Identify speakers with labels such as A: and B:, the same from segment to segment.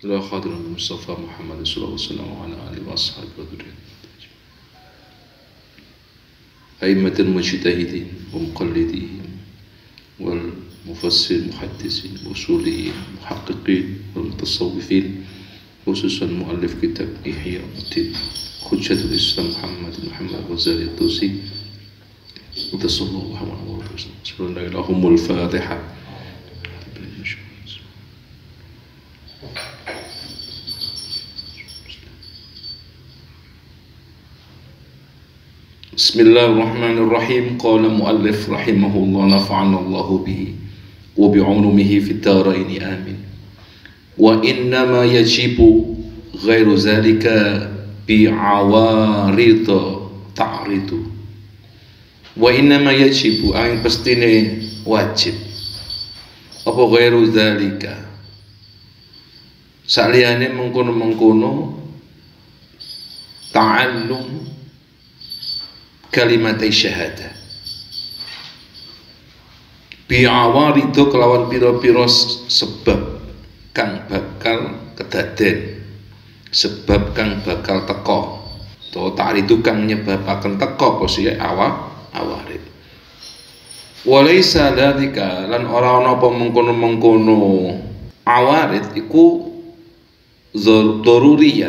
A: ila khadirin Mustafa Muhammad sallallahu alaihi wasallam wa ala alihi wa ashabihi wa dzurriyyatihi aimatul mujtahidin wa muqallidin wal mufassir muhaddisin usuliyin muhaqqiqin wal mutasawwifin khususan muallif kitab Ihya Ulumuddin Hujjatul Islam Muhammad Ghazali Tusi sallallahu alaihi wasallam sebelum lahumul Fatihah. Bismillahirrahmanirrahim. Qala muallif rahimahullah nafa'ana Allahu bihi wa bi'ulumihi fid dharain amin. Wa innama yajibu ghairu zalika bi'awarid ta'ridu. Wa innama yajibu ang pastine wajib apa ghairu zalika saliyane mengkono-mengkono ta'allum kalimat syahadah bi'awarid kelawan pira-pira sebab kang bakal kedaden, sebab kang bakal teko to ta'ridu kang nyebabaken teko posisi awarid. Walaysa dzalika lan ora ana apa mengkono-mengkono awarid iku daruri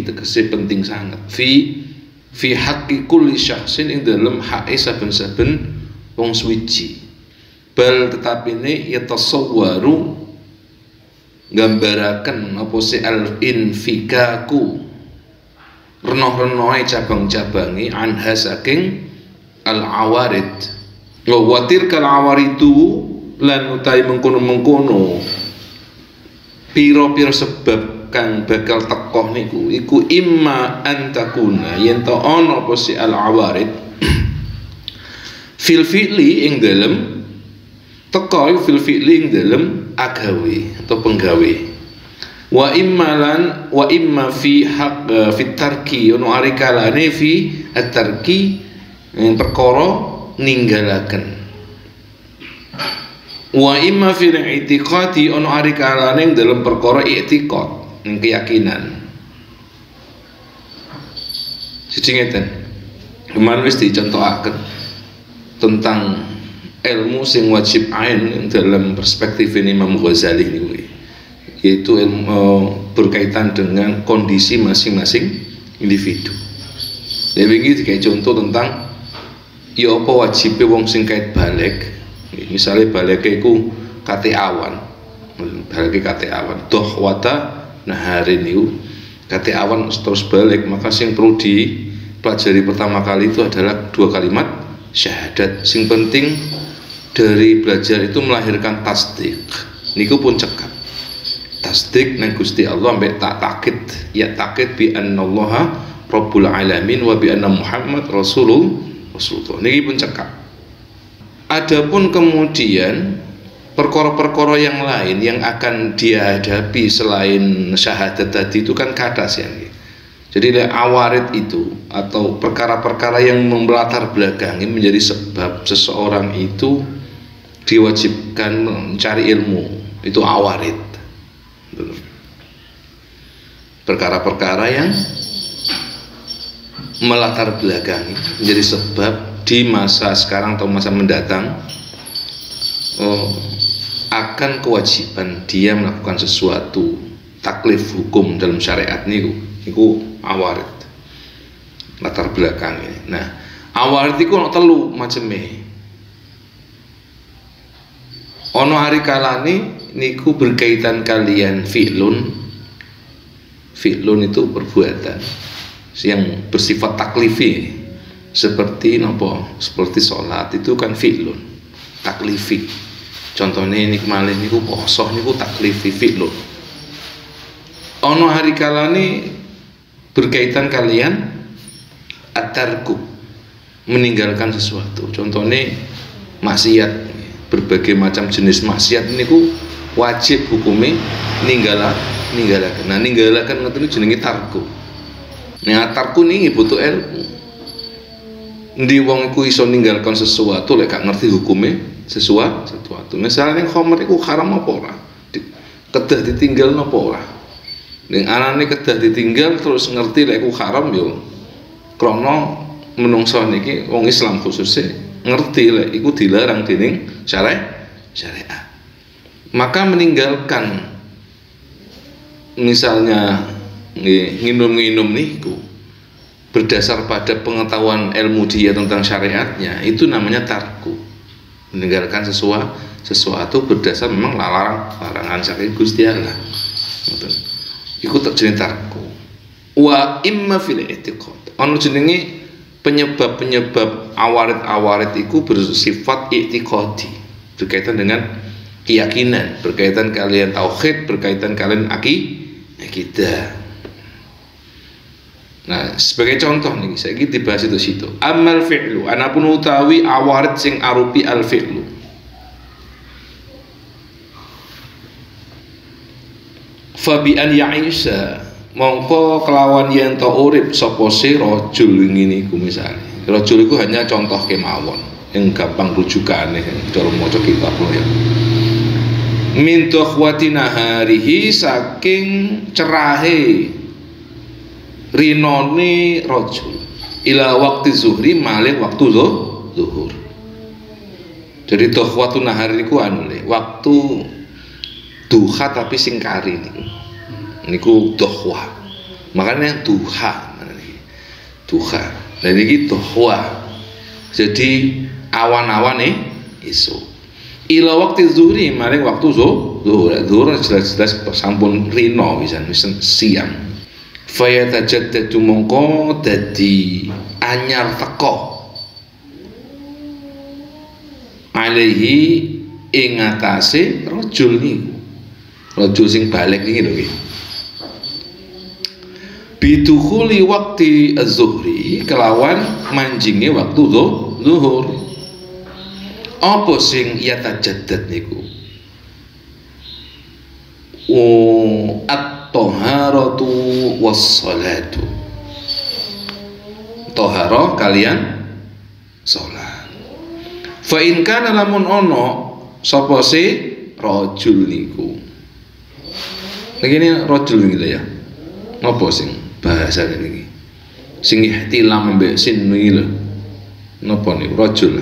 A: tegese penting sangat fi haqqi kulli syakhsin ing dalem hake saben-saben wong suci. Bal tetapine yatasawwaru gambaraken apa si al-infikaku renoh-renohe cabang-cabangi anha saking al-awarid wa tilkal awaridu lan utahe mengkono-mengkono pira-pira sebab kang bakal tekoh niku iku imma antakuna yen to ana apa si al-awarid fil fi'li ing dalem teko fil fi'li ing dalem agawe atau penggawe wa imma fi haq fi tarki ono arikalane fi at-tarki perkara ninggalaken wa imma fi i'tiqadi ono arikalane dalam perkara i'tiqad keyakinan. Siji ngeten kemarin wis dicontohaken tentang ilmu sing wajib ain dalam perspektif Imam Ghazali niku, yaitu ilmu berkaitan dengan kondisi masing-masing individu. Dewe iki dikai contoh tentang ya apa wajibe wong sing kait balik. Misale balike iku kate awan. Balike kate awan. Dohwata naharin niku kate awan terus balik, maka sing perlu dipelajari pertama kali itu adalah dua kalimat syahadat. Sing penting dari belajar itu melahirkan tasdik. Niku pun cekap. Tasdik nang Gusti Allah mbek tak takid, ya takid bi annallaha rabbul alamin wa bi anna Muhammad Rasulullah. Niki pun cekap. Adapun kemudian perkara-perkara yang lain yang akan dia hadapi selain syahadat tadi itu kan kadas ya. Jadi awarid itu atau perkara-perkara yang membelatar belakangi menjadi sebab seseorang itu diwajibkan mencari ilmu, itu awarid. Perkara-perkara yang melatar belakangi menjadi sebab di masa sekarang atau masa mendatang akan kewajiban dia melakukan sesuatu taklif hukum dalam syariat niku awarid latar belakangnya. Nah, awarid iku ono telu maceme. Ono hari kalane niku berkaitan kalian fi'lun itu perbuatan yang bersifat taklifi seperti seperti sholat itu kan fi'lun taklifi. Contohnya ini kemarin niku poso niku taklifi fi'lun. Ono hari kalane berkaitan kalian at-tarku meninggalkan sesuatu. Contohnya maksiat, berbagai macam jenis maksiat niku wajib hukumnya ninggalaken. Nah, ninggalaken ngoten jenenge tarku. Nah, tarku niki butuh ilmu. Endi wong iku iso ninggalkan sesuatu lek gak ngerti hukumnya sesuatu. Misalnya khamr iku haram apa ora? kedah ditinggal napa ora. Ning anane kedah ditinggal terus ngerti lek iku haram yo krana menungso niki wong Islam khususnya ngerti lek iku dilarang dening syariat. Maka meninggalkan misalnya nginum-nginum niku berdasar pada pengetahuan ilmu dia tentang syariatnya, itu namanya tarku. Meninggalkan sesuatu berdasar memang larangan saking Gusti Allah. Ngoten. Iku tak jenenge tarku. Wa imma fil i'tiqad. Ana jenenge penyebab-penyebab awarid-awarid iku bersifat i'tiqadi, berkaitan dengan keyakinan, berkaitan kalian tauhid, berkaitan kalian akidah. Nah, sebagai contoh nih, saya dibahas itu situ. Amal fi'lu, anapun utawi awarid sing arupi al fi'lu. Fabi an ya'isa, mongko kelawan yen to urip sapa si rajul ngene iku misale. Rajul iku hanya contoh kemawon, yang gampang rujukane cara maca kitab ya. Min tukhwatina harihi, saking cerahe rinone rajul ila waktu zuhri maling waktu zuhur. Jadi tukhwatun nahar niku anu le, waktu duha tapi sing kari niku tukhwa. Makanya duha duha. Nah niki tukhwa. Jadi awan-awan isu. Ila waktu zuhri maling waktu zuhur. Zuhur jelas-jelas sampun rino bisa siang. Fayatajaddadu mongko dadi anyar teko alaihi ing atase rajul niku, rajul sing balik iki lho nggih. Bidukhuli waqti az-zuhri, kelawan manjinge waktu zuhur. Apa sing yatajaddad niku? At-taharatu was-salatu. Tahara kalian salat. Fa in kana lamun ono sapa si rajul niku. Begini rajul iki ya. Napa sing bahasa niki? Sing ihtilam mbek sin niki lho. Napa niku rajul?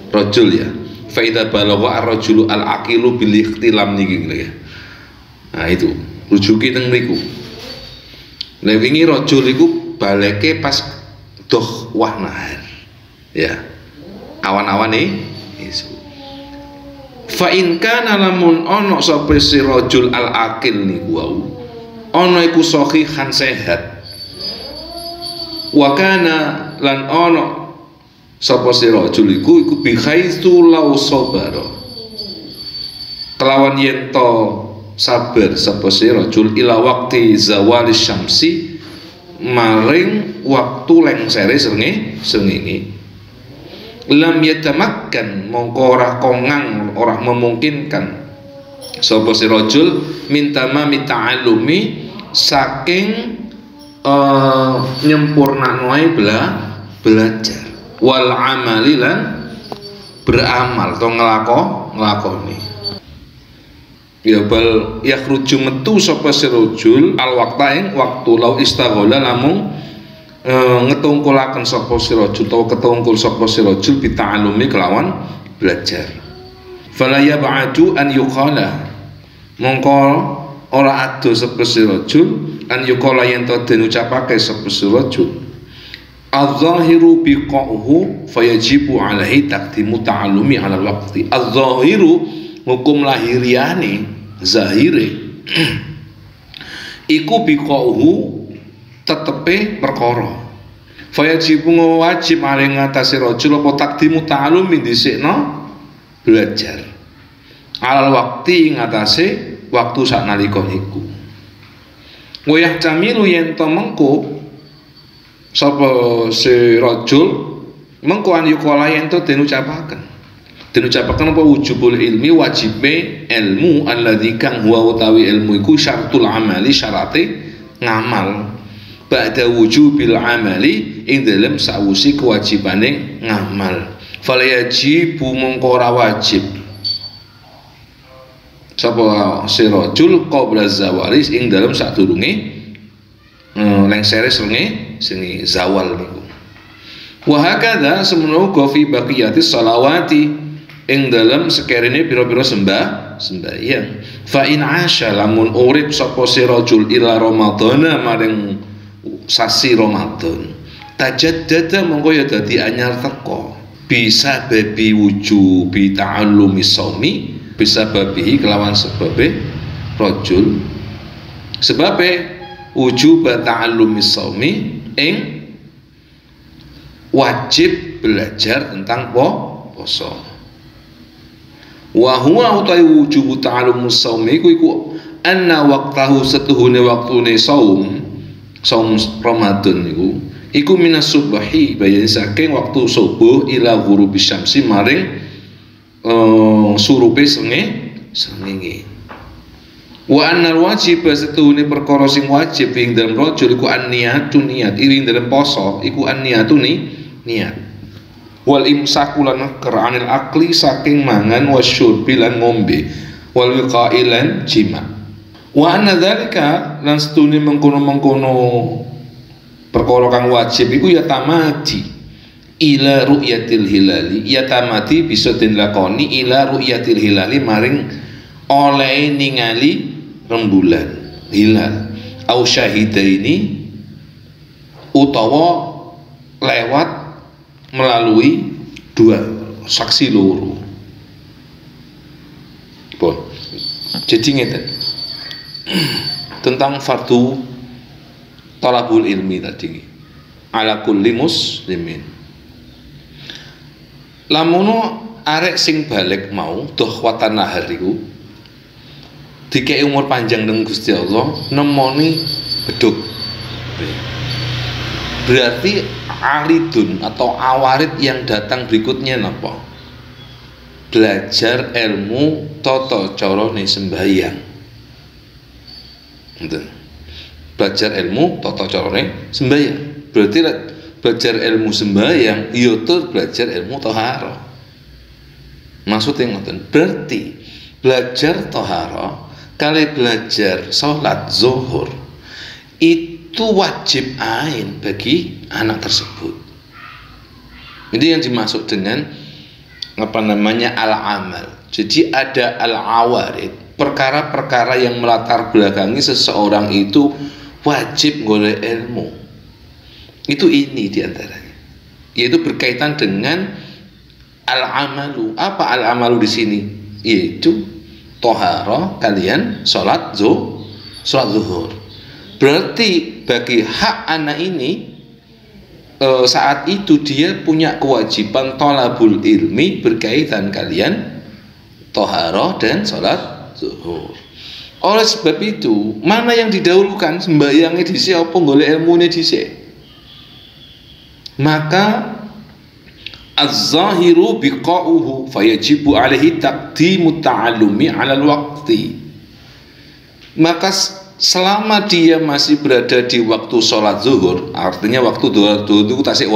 A: Rajul ya. Fa idza balagha ar-rajulu al-aqilu bil ihtilam niki ya. Nah itu rujuki teng mriku. Lah wingi rajul iku baleke pas doh wah nahar. Ya. Awan-awan isu. Fa in kana lamun ana sapa si rajul al-aqil niku wau. Ana iku sahihan sehat. Wa kana lan ana sapa si rajul iku bi khaitsu law sabara. Kelawan yen to sabar sapa si rajul ila waqti zawali syamsi maring waktu lengsere srengenge lam yatamakkan mongko ora kongang ora memungkinkan sapa si rajul mintama mita'allumi saking nyempurnakno belajar wal amali lan beramal to nglakoni. Ya bal yakhruju metu sapa si rajul al waqtain waktu lau istaghala namung ngetungkulaken sapa si rajul utawa ketungkul sapa si rajul bita'allumi kelawan belajar. Fala yab'adu an yuqala mongko ora ado sapa si rajul an yuqala yen to den ucapake sapa si rajul az-zahiru biqa'uhu fayajibu alaihi taqdimu ta'allumi 'ala al-waqti. Az-zahiru hukum lahiriane zahire iku biqa'uhu tetepe perkara fayajibu wajib maring ngatasi rajul apa takdimu ta'allumi dhisikno belajar alal waktu ngatasi waktu saknalika niku wayah camilu yen to mengko sapa si rajul mengko an yuqala yen to den ucapaken apa wujubul ilmi wajibe ilmu alladzi kang huwa utawi ilmu iku syaratul amali syarate ngamal ba'da wujubil amali ing dalem sawusi kewajibane ngamal fal yajibu mongko ora wajib sapa si rajul qabla zawali ing dalem sadurunge lengsere srenge zawal niku. Wa hakadha semono uga fi baqiyatis shalawati ing dalem sekerene pira-pira sembahyang. Fa in asya lamun urip sapa si rajul ila ramadhana maring sasi Ramadan, tajaddada mongko ya dadi anyar teko, bisa babi wujubi ta'allumi shaumi, bisa babi kelawan sebabe rajul sebabe wujub ta'allumi shaumi ing wajib belajar tentang poso. Wa huwa utai wujub ta'allumi shaumi iku anna waqtahu setuhune waktune saum Ramadan iku minas subahi bayan saking waktu subuh ila ghurubi syamsi maring surupe srengenge. Wa annal wajib setuhune perkara sing wajib ing dalem rajul iku an-niyatu niat, ing dalem poso iku an-niyatu niat. Wal imsaku lan anil akli saking mangan wasyurbi lan ngombe wal wiqailan jima. Wa anna dzalika lan setuhune mengkono-mengkono perkara kang wajib iku ya tamati ila ru'yatil hilali, ya tamati bisa dilakoni ila ru'yatil hilali maring oleh ningali rembulan hilal au syahidaini utawa lewat melalui dua saksi loro. Bon. Jadi ngeten tentang fardu talabul ilmi tadi ala kulli muslimin. Lamun arek sing balik mau doh watan nahar iku dikei umur panjang dengan Gusti Allah nemoni beduk. Berarti aridun atau awarid yang datang berikutnya napa? Belajar ilmu tata carane sembahyang. Belajar ilmu tata carane sembahyang. Berarti belajar ilmu sembahyang ya tur belajar ilmu taharah. Maksudnya ngoten. Berarti belajar taharah kali belajar salat zuhur itu wajib ain bagi anak tersebut. Ini yang dimaksud dengan apa namanya al-amal. Jadi ada al-awarid, perkara-perkara yang melatar belakangi seseorang itu wajib golek ilmu. Itu ini diantaranya, yaitu berkaitan dengan al-amalu. Apa al-amalu di sini? Yaitu toharo kalian sholat zuhur. Berarti bagi hak anak ini saat itu dia punya kewajiban tolabul ilmi berkaitan kalian toharo dan sholat zuhur. Oleh sebab itu, mana yang didahulukan, sembahyangnya dhisik apa golek ilmune dhisik? Maka az-zahiru biqa'uhu fayajibu alaihi taqdimu ta'allumi 'alal waqti. Maka selama dia masih berada di waktu sholat zuhur, artinya waktu zuhur itu tasik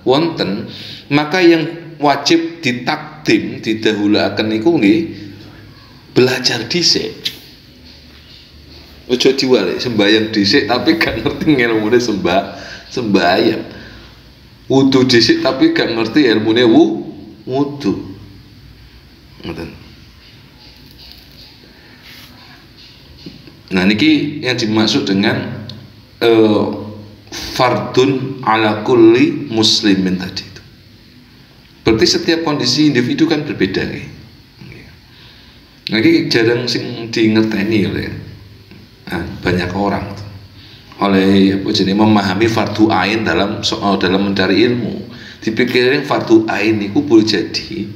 A: wonten, maka yang wajib ditakdim didahuluaken niku nggih belajar dhisik. Ojo diwalik sembahyang dhisik tapi gak ngerti ilmune sembahyang. Wudu dhisik tapi gak ngerti ilmune wudu. Ngoten. Nah niki yang dimaksud dengan fardun ala kulli muslimin tadi itu. Berarti setiap kondisi individu kan berbeda nih. Nah ini jarang sing dingerteni oleh banyak orang oleh apa jenis memahami fardu ain dalam mencari ilmu. Dipikirin fardu ain itu boleh jadi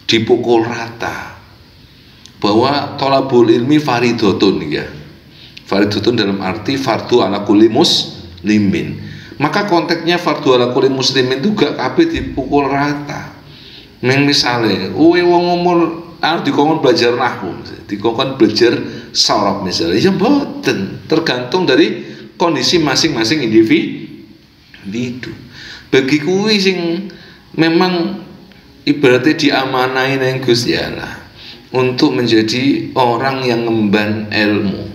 A: dipukul rata bahwa tolabul ilmi faridotun ya. Faridotun dalam arti fardu ala kulli muslimin. Maka konteksnya fardu ala kulli muslimin itu gak kabeh dipukul rata. Meng misale, wong umur dikongkon belajar nahwu, dikongkon belajar sorob misalnya, ya mboten, tergantung dari kondisi masing-masing individu. Bagi kuwi sing memang ibaratnya diamanahi nang Gusti Allah, untuk menjadi orang yang ngemban ilmu,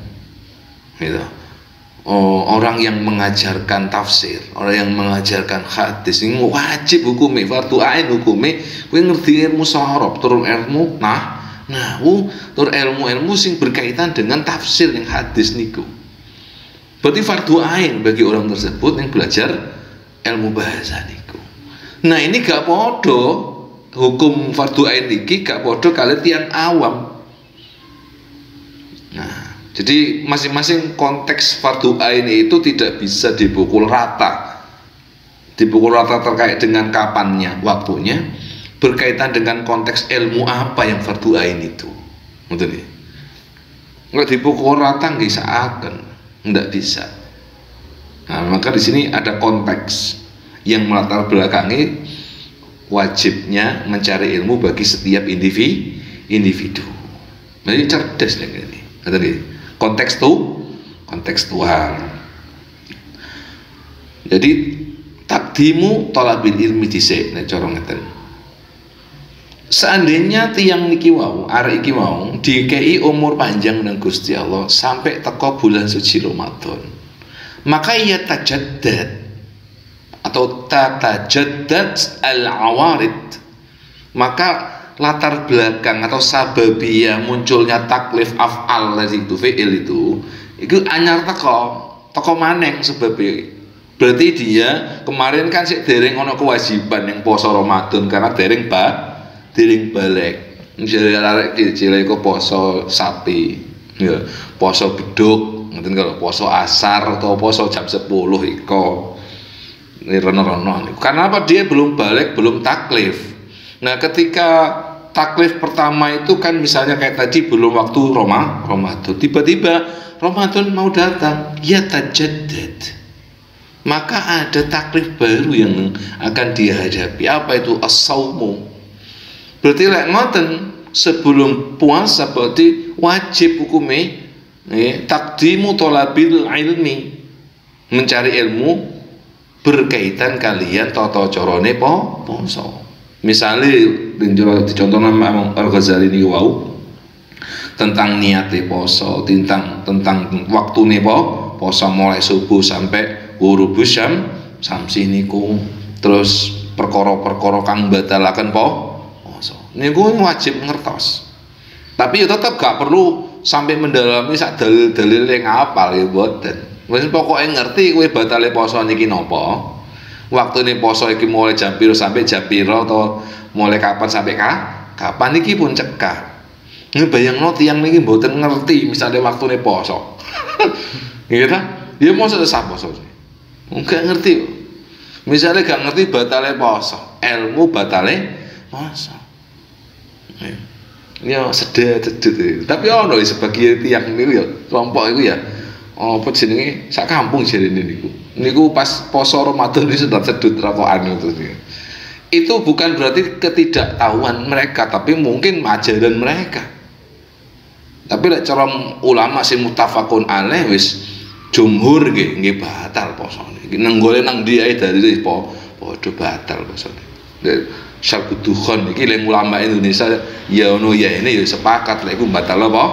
A: gitu. Orang yang mengajarkan tafsir, orang yang mengajarkan hadis, ini wajib hukumnya, fardu ain hukumnya. Kowe ngerti ilmu sorob, turun ilmu, turun ilmu sing berkaitan dengan tafsir yang hadis niku. Berarti fardu ain bagi orang tersebut yang belajar ilmu bahasa niku. Nah ini gak podo hukum fardu ain niki, gak podo kalian tiang awam. Nah, jadi masing-masing konteks fardu ain itu tidak bisa dipukul rata. Dipukul rata terkait dengan kapannya, waktunya, berkaitan dengan konteks ilmu apa yang fardu ain itu. Betul ya? Nggak dipukul rata nggak bisa akan, nggak bisa. Nah, maka di sini ada konteks yang melatar belakangi wajibnya mencari ilmu bagi setiap individu. Jadi cerdas nih ini. Tadi kontekstual. Jadi takdimu talabil ilmi dhisik nek cara ngeten. Seandainya tiang niki wau, arek iki wau dikei umur panjang nang Gusti Allah sampai teko bulan suci Ramadan, maka ia tajaddad atau tatajaddad al-awarid, maka latar belakang atau sababiyah munculnya taklif af'al itu fi'il itu anyar teko maneng sebabnya. Berarti dia kemarin kan sik dereng ana kewajiban yang poso Ramadan karena dereng balik. Misalnya arek cilik kok poso sapi, ya, poso beduk, ngoten kalau poso asar atau poso jam 10 iko. Ini rono-rono. Karena apa? Dia belum balik, belum taklif. Nah, ketika taklif pertama itu kan misalnya kayak tadi belum waktu Ramadan, tiba-tiba Ramadan mau datang, ya tajaddad, maka ada taklif baru yang akan dihadapi. Apa itu? As-saumu. Berarti lek ngoten sebelum puasa berarti wajib hukumnya takdimu thalabil ilmi, mencari ilmu berkaitan kalian tata carane poso. Misalnya dicontoh nama Al-Ghazali ini wau tentang niate poso, tentang waktune poso mulai subuh sampai ghurubus syamsi niku, terus perkara-perkara kang batalaken poso niku wajib ngertos. Tapi ya tetap gak perlu sampai mendalami sak dalil-dalil yang apal ya mboten. Wis pokoke ngerti kowe batale poso niki napa. Waktune poso iki mulai jam piro sampai jam piro atau mulai kapan sampai kapan iki pun cekak. Ngebayangno tiyang niki mboten ngerti misalnya waktune poso. Nggih ta? Ya mosok sak poso. Enggak ngerti. Misalnya gak ngerti batale poso, ilmu batale poso. Ya sedet. Tapi ono sebagian tiyang niku ya kelompok iku ya apa jenenge sak kampung jarene niku pas poso Ramadan iki sudah sedut rokokan itu bukan berarti ketidaktahuan mereka, tapi mungkin ajaran mereka. Tapi lek cara ulama sing muttafaqun alaih wis jumhur nggih batal posone iki nang gole nang diae dari padha batal posone. Syarq Dukhon iki lek ulama Indonesia ya ono ya ini ya sepakat lek iku batal apa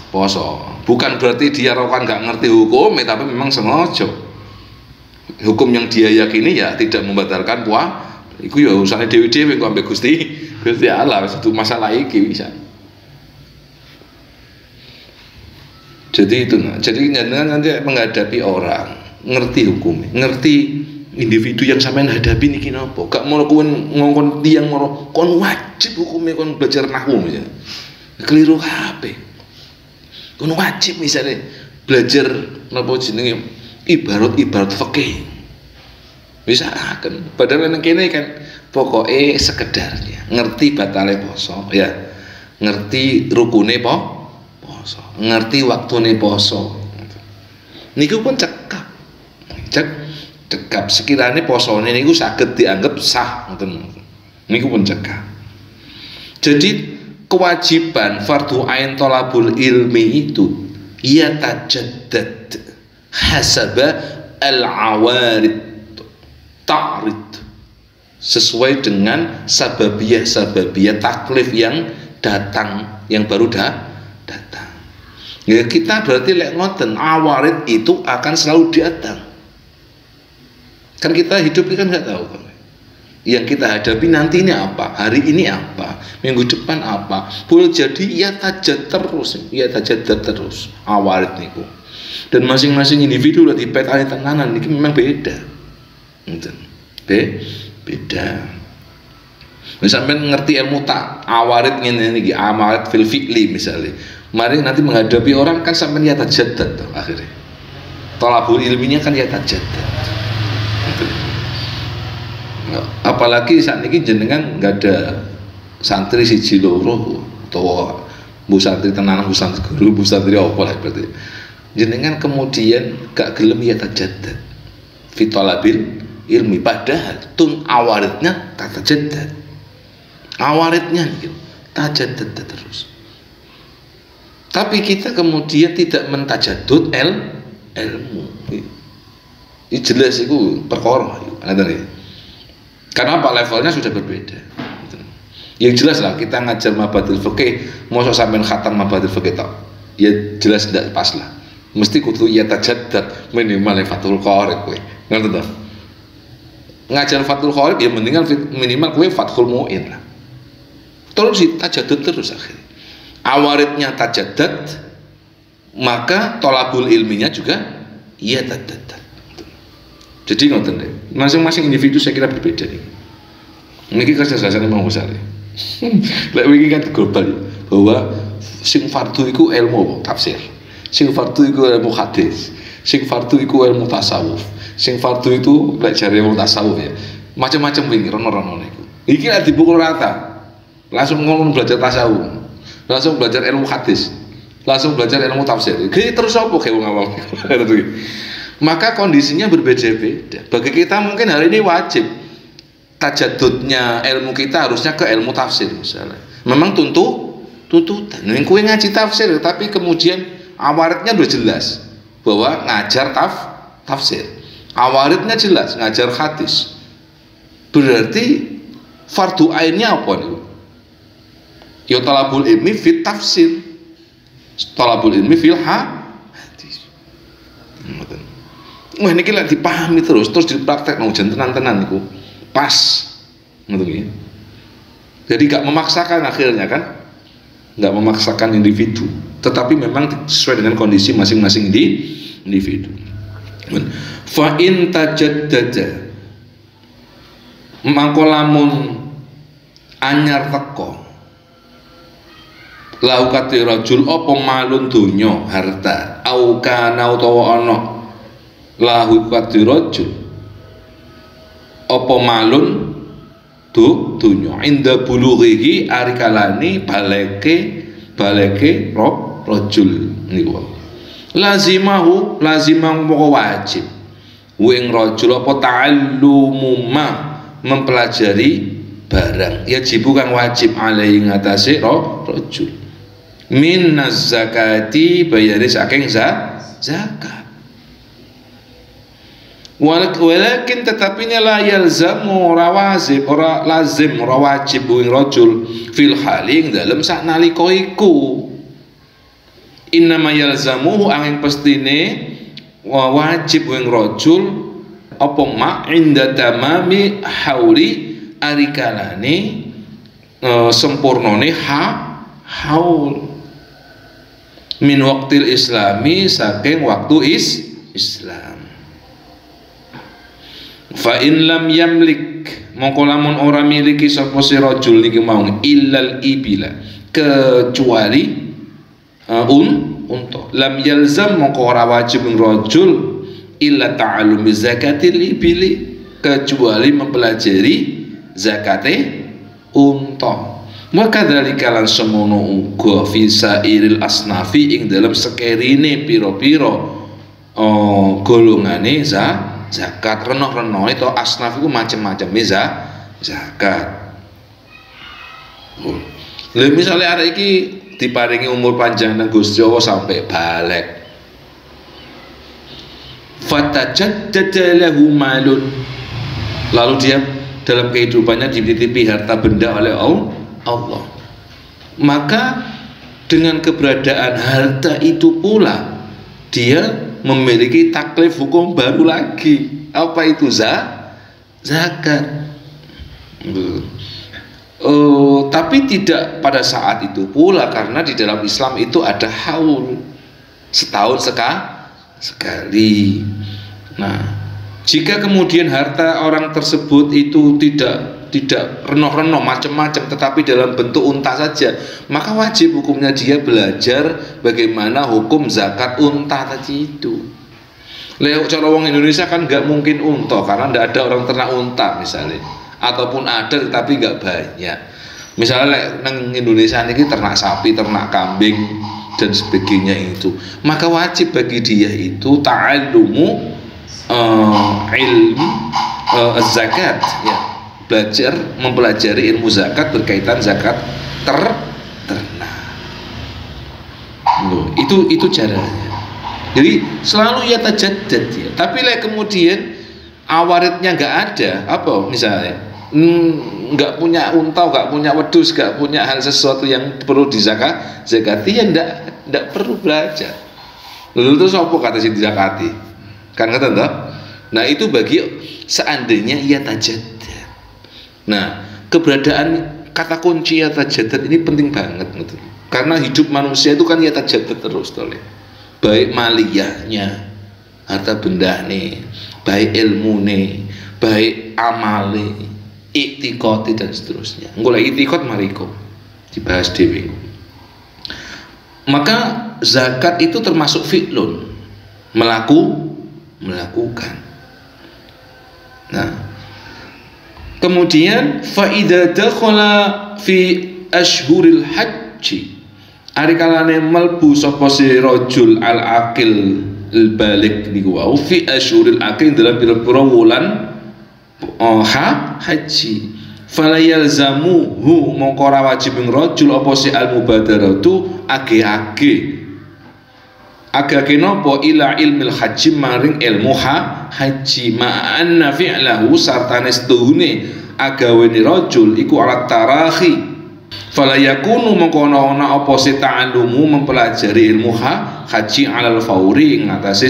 A: poso. Bukan berarti dia rokan gak ngerti hukum, tapi memang sengaja. Hukum yang dia yakini ya tidak membatalkan puasa. Iku ya urusannya dewi-dewi kok ambek Gusti Allah, itu masalah iki bisa. Jadi itu jadi nanti menghadapi orang, ngerti hukum, ngerti individu yang sampean hadapi niki napa. Gak mau ngongkon tiang mau kon wajib hukumnya kon belajar nahwu misalnya. Keliru kabeh. Kon wajib misalnya belajar napa jenenge ibarat fikih. Bisa akan padahal nang kene kan pokoknya sekedarnya ngerti batale poso ya, ngerti rukune poso, ngerti waktune poso. Niku pun cekap sekiranya posone niku saged dianggap sah ngoten. Niku pun cekap. Jadi kewajiban fardu ain thalabul ilmi itu ya tajaddad hasaba al-awarid ta'rid, sesuai dengan sababiyah taklif yang datang, yang baru datang. Ya kita berarti lek ngoten awarid itu akan selalu datang. Kan kita hidup ini kan nggak tahu kan. Yang kita hadapi nanti ini apa, hari ini apa, minggu depan apa. Boleh jadi ya tajad terus awarid niku. Dan masing-masing individu lah dipetani tenanan ini memang beda. Beda. Sampai ngerti ilmu tak awarid ngene niki, awarid fil fi'li misalnya. Mari nanti menghadapi orang kan sampai ya tajaddad akhirnya. Thalabul ilminya kan ya tajaddad. Apalagi saat ini jenengan nggak ada santri siji loro atau bu santri tenanan, bu santri guru, bu santri apa lah berarti. Jenengan kemudian gak gelem ya tajaddad fi talabil ilmi, padahal tun awaridnya tak tajaddad. Awaridnya gitu tajaddad terus. Tapi kita kemudian tidak mentajadud ilmu. Ini jelas itu perkara itu. Karena apa, levelnya sudah berbeda. Yang jelas lah kita ngajar mabadil fikih, mosok sampean khatam mabadil fikih tok. Ya jelas tidak pas lah. Mesti kudu ya tajaddad minimal Fathul Qorib kowe. Ngerti ta? Ngajar Fathul Qorib ya minimal kowe Fathul Muin lah. Terus tajaddud terus akhirnya. Awaridnya tajaddad, maka tolabul ilminya juga iya tajaddad. Jadi ngoten deh, masing-masing individu saya kira berbeda nih. Ini kerja dasarnya Imam Ghazali. Lek wingi kan global bahwa sing fardu iku ilmu tafsir, sing fardu iku ilmu hadis, sing fardu iku ilmu tasawuf, sing fardu itu lek jare ilmu tasawuf ya. Macam-macam wingi rono-rono niku. Iki lek dipukul rata, langsung ngomong belajar tasawuf, langsung belajar ilmu hadis, langsung belajar ilmu tafsir. Iki terus apa kayak wong awam. Maka kondisinya berbeda-beda. Bagi kita mungkin hari ini wajib tajadudnya ilmu kita harusnya ke ilmu tafsir misalnya. Memang tuntutan. Yang kue ngaji tafsir, tapi kemudian awaridnya udah jelas bahwa ngajar tafsir. Awaridnya jelas ngajar hadis. Berarti fardu ainnya apa nih? Ya talabul ilmi fit tafsir. Talabul ilmi fil hadis. Wah ini lek dipahami terus dipraktek nang tenan-tenan niku pas ngoten nggih. Jadi gak memaksakan akhirnya kan, gak memaksakan individu, tetapi memang sesuai dengan kondisi masing-masing individu. Fa in tajaddada mangko lamun anyar teko lau kate rajul apa malun donya harta au kana utawa ana lahu kadirajul apa malun dunya inda bulughihi arikalani baleke rajul niku lazimah moko wajib wing rajul apa ta'allumu ma mempelajari barang ya bukan wajib alaihi ngatasi rajul minaz zakati bayari saking zakat. Walakin tetapinya la yalzamu rawazib ora lazim ora wajib wing rajul fil haling dalam sak nalika iku innama yalzamuhu angin pestine wajib wing rajul apa mak inda tamami hauli arikalane sempurnane haul min waqtil islami saking waktu Islam. Fa in lam yamlik mongko lamun ora miliki sapa si rajul niki mau illal ibila kecuali unta lam yalzam mongko ora wajib rajul illa ta'allumi zakatil ibili kecuali mempelajari zakate unta. Maka dari kalan semono uga visa iril asnafi ing dalam sekerine piro-piro golongane zakat renoh-renoh itu asnaf itu macam-macam zakat. Lha misalnya arek iki diparingi umur panjang nang Gusti Allah sampai balik. Fatajaddada lahu malun. Lalu dia dalam kehidupannya dititipi harta benda oleh Allah. Maka dengan keberadaan harta itu pula dia memiliki taklif hukum baru lagi. Apa itu? Zakat. Tapi tidak pada saat itu pula, karena di dalam Islam itu ada haul, setahun sekali. Nah, jika kemudian harta orang tersebut itu tidak renoh-renoh macam-macam, tetapi dalam bentuk unta saja, maka wajib hukumnya dia belajar bagaimana hukum zakat unta tadi itu. Lewat cara orang Indonesia kan nggak mungkin unta, karena nggak ada orang ternak unta misalnya, ataupun ada tetapi nggak banyak. Misalnya neng Indonesia ini ternak sapi, ternak kambing dan sebagainya itu, maka wajib bagi dia itu ta'allumu ilmu zakat, ya, belajar mempelajari ilmu zakat berkaitan zakat ternak. Itu caranya. Jadi selalu ya tajaddad ya. Tapi kemudian awaritnya nggak ada, apa misalnya nggak punya unta, nggak punya wedus, nggak punya hal sesuatu yang perlu dizakati, ya nggak perlu belajar. Lalu itu apa kata si dizakati? Kan kata toh? Nah itu bagi seandainya ia tajaddad. Nah keberadaan kata kunci ya tajaddad ini penting banget gitu. Karena hidup manusia itu kan ya tajaddad terus toleh. Baik maliyahnya, harta benda nih, baik ilmu nih, baik amale, iktikoti dan seterusnya. Ngulai iktikot mariko dibahas dewi. Maka zakat itu termasuk fi'lun, melakukan. Nah, kemudian fa idza dakhala fi ashhuril haji, ari kalane melbu sapa si rajul al aqil al balik niku wau fi ashhuril aqil dalam pira-pira wulan haji, fala yalzamuhu mongko ora wajib ing rajul apa si al mubadaratu age-age napa ila ilmil haji maring ilmu haji ma'anna fi'lahu sartane setuhune agawene rajul iku alat tarahi. Fala yakunu mengkono-ono apa si ta'allumu mempelajari ilmu haji alal fauri ngatasi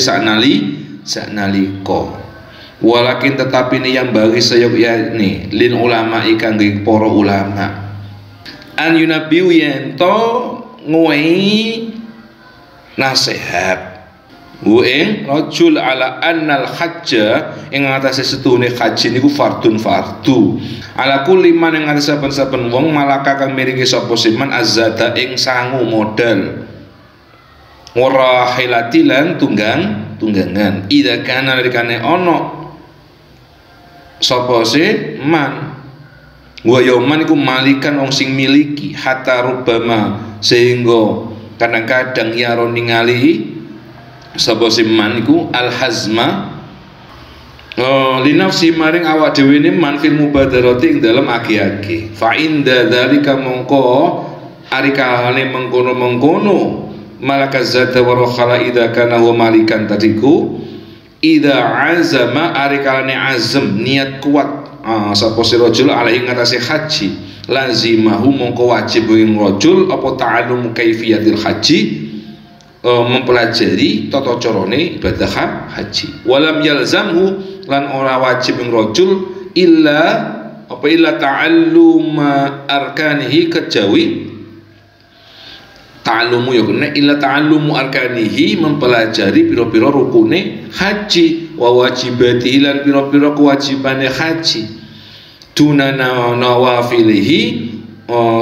A: saknalika. Walakin tetapi ini yang bagi sayyi'ni lin ulama ikan para ulama an yunabiu yento nguwei nasihat ing rajul ala annal hajja ing ngatasi setuhune haji niku fardun fardu ala kulli man ing ngatasi saben-saben wong malaka kang miriki sapa siman azzata ing sangu modal ora hilatilan tunggangan ida kana rikane ono sapa man wa yauman iku malikan wong sing miliki hatta rubama sehingga kadang-kadang ya ningali sapa siman iku al hazma li nafsi maring awak dhewe ne man fil mubadarati ing dalem agi-agi fa inda dzalika mongko ari kalane mengkono-mengkono malaka zata wa khala idza kana huwa malikan tadiku idza azama ari kalane azam niat kuat sapa si rajul alaihi ngatasi haji lazimahu mongko wajib ing rajul apa ta'allum kaifiyatil haji mempelajari tata carane ibadah haji walam yalzamhu lan ora wajib ing rajul illa ta'alluma arkanihi kejawi ta'allumu ya kene illa ta'allumu arkanihi mempelajari pira-pira rukune haji wa wajibati lan pira-pira kewajibane haji dunana nawafilihi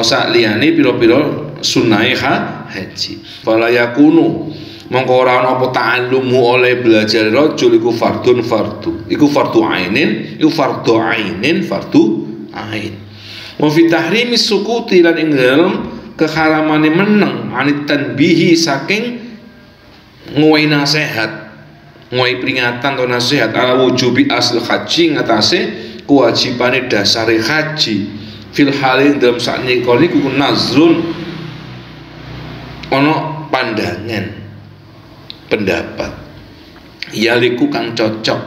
A: sakliyane pira-pira sunahe haji fala yakunu mongko ora ana apa ta'allumu oleh belajar rajul iku fardun fardu iku fardu ainin fardu ain wa fi tahrimis sukuti lan ing dalem keharamane meneng anit tanbihi saking nguwai nasihat nguwai peringatan atau nasihat ala wujubi asl haji ngatase kewajibane dasare haji fil halin dalam saat niku nazrun ono pandangan pendapat yaliku kang cocok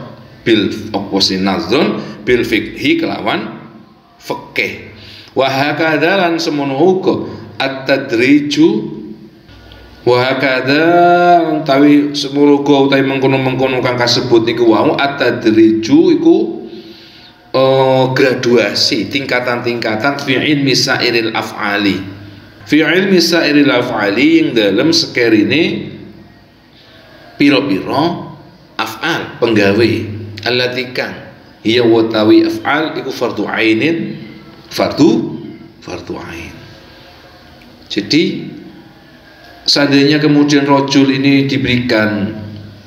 A: bil oposi nazrun bil fikhi kelawan fikih wa hakadza lan semono uga at-tadriju wa hakadha utawi semuluga utawi mengkono-mengkono kang kasebut niku wau at-tadriju iku graduasi tingkatan-tingkatan fi ilmi sairil af'ali, fi ilmi sairil af'ali yang dalam sekerine piro-piro af'al penggawe allati kang hiya watawi af'al iku fardu ainin, fardu ain. Jadi seandainya kemudian rojul ini diberikan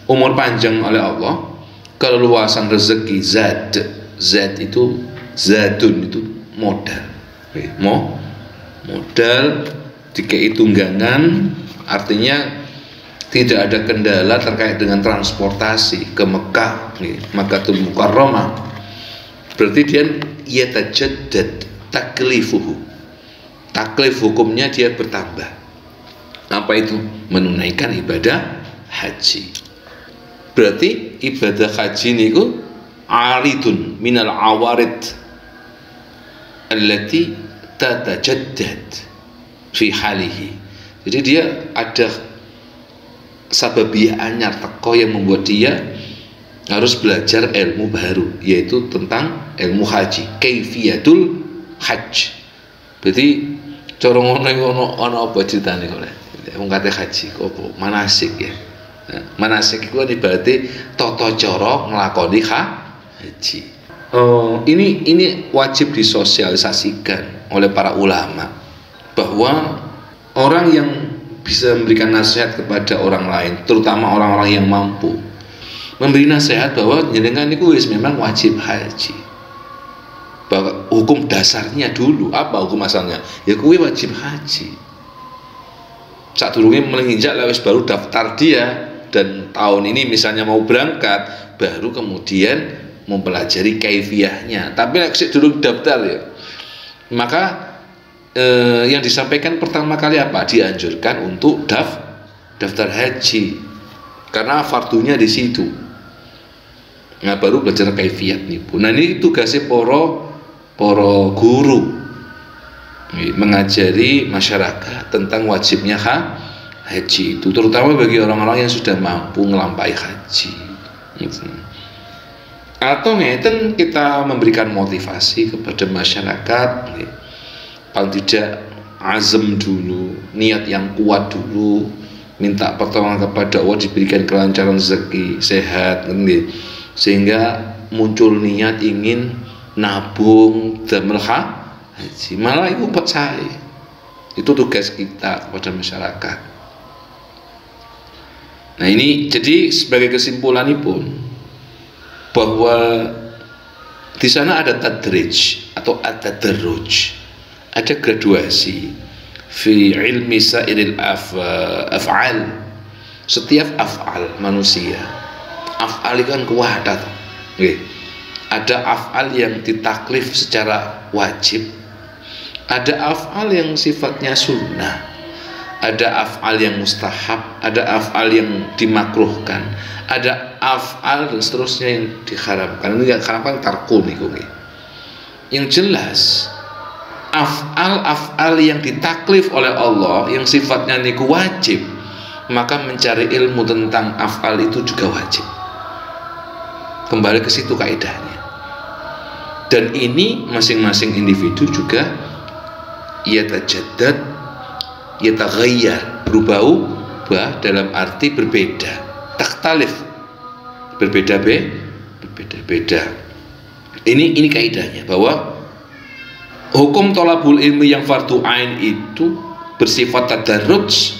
A: umur panjang oleh Allah, keleluasan rezeki, zad itu zadun itu modal, modal dikei tunggangan, artinya tidak ada kendala terkait dengan transportasi ke Mekah, Makkahul Mukarramah. Berarti dia yatajaddad taklifuhu, taklif hukumnya dia bertambah. Apa itu? Menunaikan ibadah haji. Berarti ibadah haji niku aridun minal awarid allati tatajaddad fi halihi. Jadi dia ada sababiyah anyar teko yang membuat dia harus belajar ilmu baru, yaitu tentang ilmu haji, kaifiyatul hajj. Berarti cara ngono ana apa ceritane kok lek wong kate haji kok apa manasik ya. Manasik itu berarti tata cara nglakoni haji. Ini wajib disosialisasikan oleh para ulama bahwa orang yang bisa memberikan nasihat kepada orang lain, terutama orang-orang yang mampu, memberi nasihat bahwa jenengan niku wis memang wajib haji. Bahwa hukum dasarnya dulu apa hukum asalnya? Ya kuwi wajib haji. Sadurunge menginjak wis baru daftar dia, dan tahun ini misalnya mau berangkat, baru kemudian mempelajari kaifiyahnya. Tapi nek sik durung daftar ya, maka yang disampaikan pertama kali apa? Dianjurkan untuk daftar haji, karena fardunya di situ. Nah baru belajar kaifiyat nih. Nah ini tugasnya para guru mengajari masyarakat tentang wajibnya haji itu, terutama bagi orang-orang yang sudah mampu ngelampaui haji. Atau ngeten kita memberikan motivasi kepada masyarakat, paling tidak azam dulu, niat yang kuat dulu, minta pertolongan kepada Allah diberikan kelancaran rezeki, sehat, sehingga muncul niat ingin nabung damel haji. Malah itu percaya, itu tugas kita kepada masyarakat. Nah ini jadi sebagai kesimpulan pun bahwa di sana ada tadrij atau at-tadarruj, ada graduasi fi ilmi sairil af'al. Setiap af'al manusia, af'al itu kan kuwadat. Ada af'al yang ditaklif secara wajib, ada af'al yang sifatnya sunnah, ada af'al yang mustahab, ada af'al yang dimakruhkan, ada af'al dan seterusnya yang diharamkan. Ini yang diharamkan tarku niku. Yang jelas af'al yang ditaklif oleh Allah yang sifatnya niku wajib, maka mencari ilmu tentang af'al itu juga wajib. Kembali ke situ kaidahnya. Dan ini masing-masing individu juga yatajaddad, yataghayyar, berubah dalam arti berbeda, takhtalif, berbeda-beda. Ini kaidahnya bahwa hukum thalabul ilmi yang fardu ain itu bersifat tadarruj.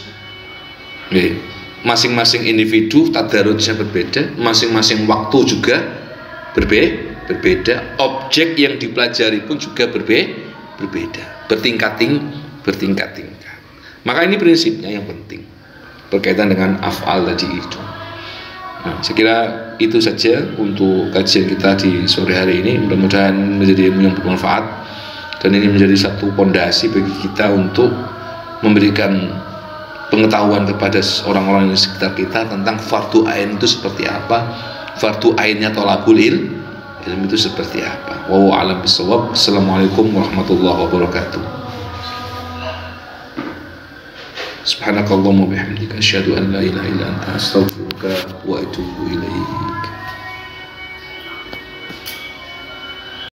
A: Masing-masing individu tadarrujnya berbeda, masing-masing waktu juga berbeda, objek yang dipelajari pun juga berbeda, bertingkat-tingkat. Maka ini prinsipnya yang penting berkaitan dengan af'al tadi itu. Nah, saya kira itu saja untuk kajian kita di sore hari ini. Mudah-mudahan menjadi ilmu yang bermanfaat, dan ini menjadi satu pondasi bagi kita untuk memberikan pengetahuan kepada orang-orang di sekitar kita tentang fardu ain itu seperti apa, fardu ainnya thalabul ilmi itu seperti apa. Wallahu a'lam bishawab. Assalamualaikum warahmatullahi wabarakatuh. Subhanakallahumma bihamdika asyhadu an la ilaha illa anta astaghfiruka wa atubu ilaik.